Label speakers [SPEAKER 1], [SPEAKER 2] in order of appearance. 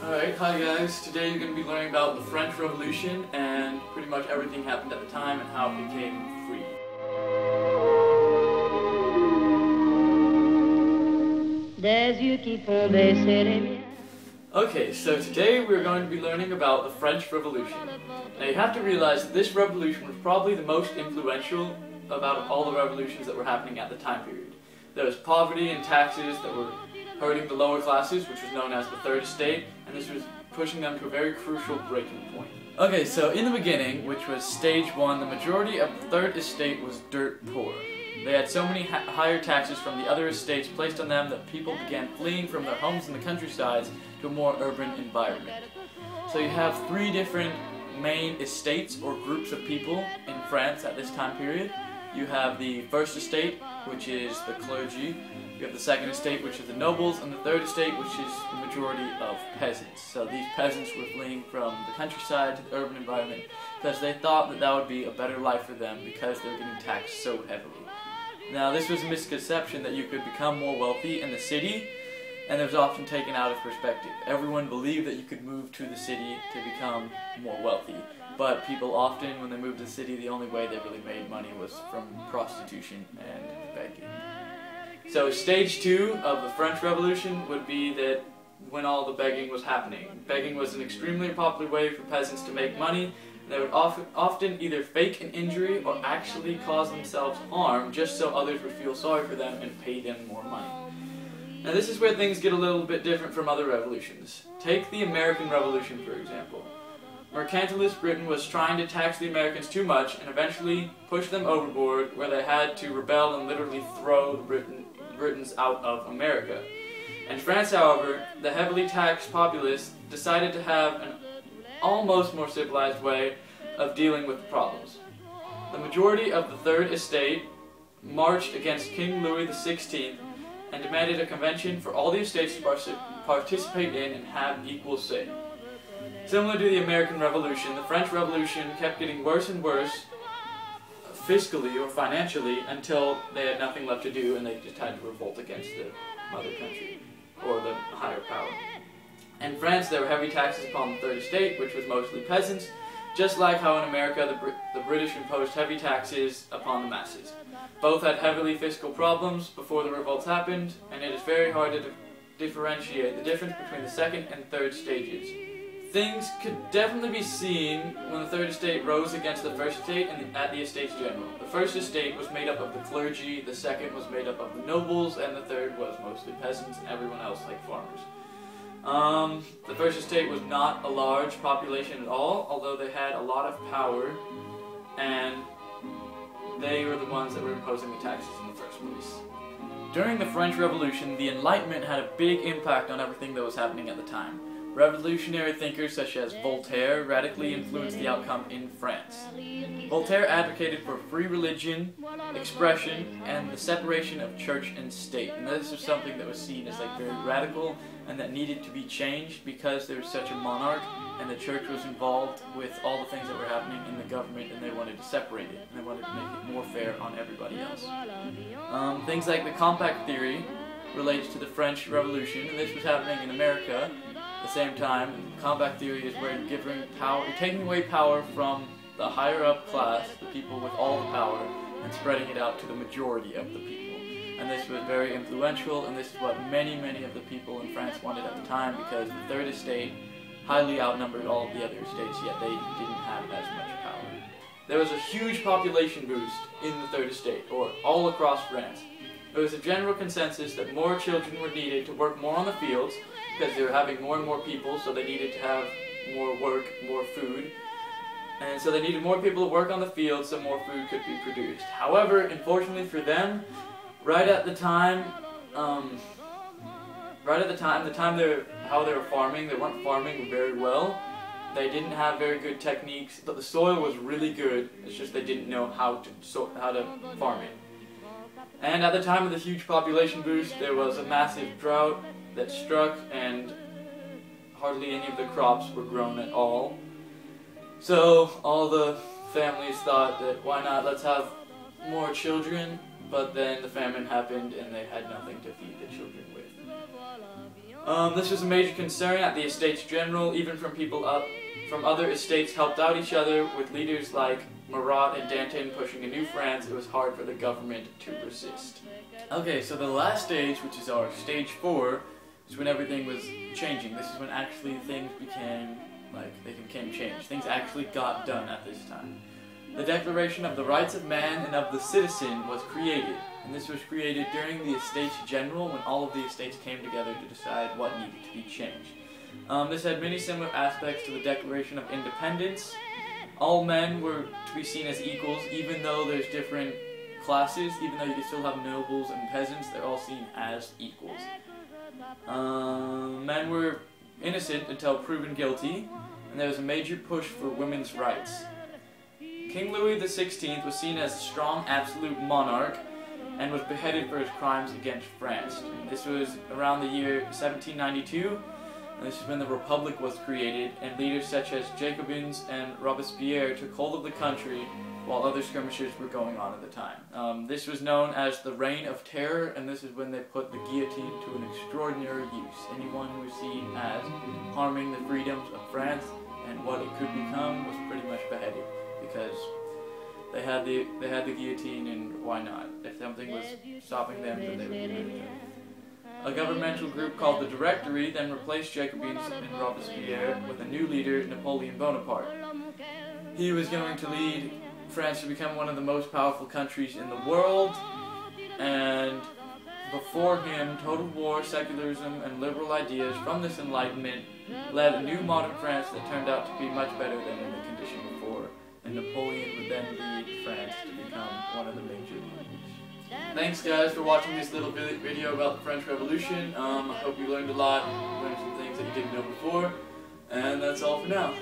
[SPEAKER 1] Alright, hi guys. Today you're going to be learning about the French Revolution and pretty much everything happened at the time and how it became free. Okay, so today we're going to be learning about the French Revolution. Now you have to realize that this revolution was probably the most influential about all the revolutions that were happening at the time period. There was poverty and taxes that were hurting the lower classes, which was known as the Third Estate, and this was pushing them to a very crucial breaking point. Okay, so in the beginning, which was stage 1, the majority of the Third Estate was dirt poor. They had so many higher taxes from the other estates placed on them that people began fleeing from their homes in the countrysides to a more urban environment. So you have 3 different main estates or groups of people in France at this time period. You have the First Estate, which is the clergy. You have the Second Estate, which is the nobles, and the Third Estate, which is the majority of peasants. So these peasants were fleeing from the countryside to the urban environment because they thought that that would be a better life for them because they were getting taxed so heavily. Now this was a misconception that you could become more wealthy in the city, and it was often taken out of perspective. Everyone believed that you could move to the city to become more wealthy, but people often, when they moved to the city, the only way they really made money was from prostitution and begging. So stage 2 of the French Revolution would be that when all the begging was happening. Begging was an extremely popular way for peasants to make money. They would often either fake an injury or actually cause themselves harm just so others would feel sorry for them and pay them more money. Now this is where things get a little bit different from other revolutions. Take the American Revolution for example. Mercantilist Britain was trying to tax the Americans too much and eventually pushed them overboard where they had to rebel and literally throw the Britons out of America. In France, however, the heavily taxed populace decided to have an almost more civilized way of dealing with the problems. The majority of the Third Estate marched against King Louis XVI and demanded a convention for all the estates to participate in and have equal say. Similar to the American Revolution, the French Revolution kept getting worse and worse fiscally or financially until they had nothing left to do and they just had to revolt against the mother country or the higher power. In France, there were heavy taxes upon the Third Estate, which was mostly peasants, just like how in America the British imposed heavy taxes upon the masses. Both had heavily fiscal problems before the revolts happened, and it is very hard to differentiate the difference between the second and third stages. Things could definitely be seen when the Third Estate rose against the First Estate and at the Estates General. The First Estate was made up of the clergy, the second was made up of the nobles, and the third was mostly peasants and everyone else like farmers. The First Estate was not a large population at all, although they had a lot of power, and they were the ones that were imposing the taxes in the first place. During the French Revolution, the Enlightenment had a big impact on everything that was happening at the time. Revolutionary thinkers such as Voltaire radically influenced the outcome in France. Voltaire advocated for free religion, expression, and the separation of church and state. And this was something that was seen as like very radical and that needed to be changed because there was such a monarch and the church was involved with all the things that were happening in the government and they wanted to separate it and they wanted to make it more fair on everybody else. Things like the compact theory relates to the French Revolution, and this was happening in America at the same time. Compact theory is where you're taking away power from the higher up class, the people with all the power, and spreading it out to the majority of the people. And this was very influential, and this is what many of the people in France wanted at the time because the Third Estate highly outnumbered all of the other estates, yet they didn't have as much power. There was a huge population boost in the Third Estate, or all across France. There was a general consensus that more children were needed to work more on the fields because they were having more and more people, so they needed to have more work, more food. And so they needed more people to work on the fields so more food could be produced. However, unfortunately for them, the time how they were farming, they weren't farming very well. They didn't have very good techniques, but the soil was really good. It's just they didn't know how to farm it. And at the time of the huge population boost, there was a massive drought that struck, and hardly any of the crops were grown at all. So all the families thought that why not, let's have more children, but then the famine happened and they had nothing to feed the children with. This was a major concern at the Estates General, even from people up from other estates helped out each other, with leaders like Marat and Danton pushing a new France. It was hard for the government to resist. Okay, so the last stage, which is our stage 4, is when everything was changing. This is when actually things became changed. Things actually got done at this time. The Declaration of the Rights of Man and of the Citizen was created, and this was created during the Estates General, when all of the estates came together to decide what needed to be changed. This had many similar aspects to the Declaration of Independence. All men were to be seen as equals, even though there's different classes, even though you can still have nobles and peasants, they're all seen as equals. Men were innocent until proven guilty, and there was a major push for women's rights. King Louis XVI was seen as a strong absolute monarch and was beheaded for his crimes against France. This was around the year 1792, and this is when the Republic was created, and leaders such as Jacobins and Robespierre took hold of the country while other skirmishes were going on at the time. This was known as the Reign of Terror, and this is when they put the guillotine to an extraordinary use. Anyone who was seen as harming the freedoms of France and what it could become was pretty much beheaded, because they had the guillotine, and why not? If something was stopping them, then they would do it. A governmental group called the Directory then replaced Jacobins and Robespierre with a new leader, Napoleon Bonaparte. He was going to lead France to become one of the most powerful countries in the world, and before him, total war, secularism, and liberal ideas from this Enlightenment led a new modern France that turned out to be much better than in the condition before, and Napoleon would then lead France to become one of the major leaders. Thanks guys for watching this little video about the French Revolution. I hope you learned a lot, learned some things that you didn't know before, and that's all for now.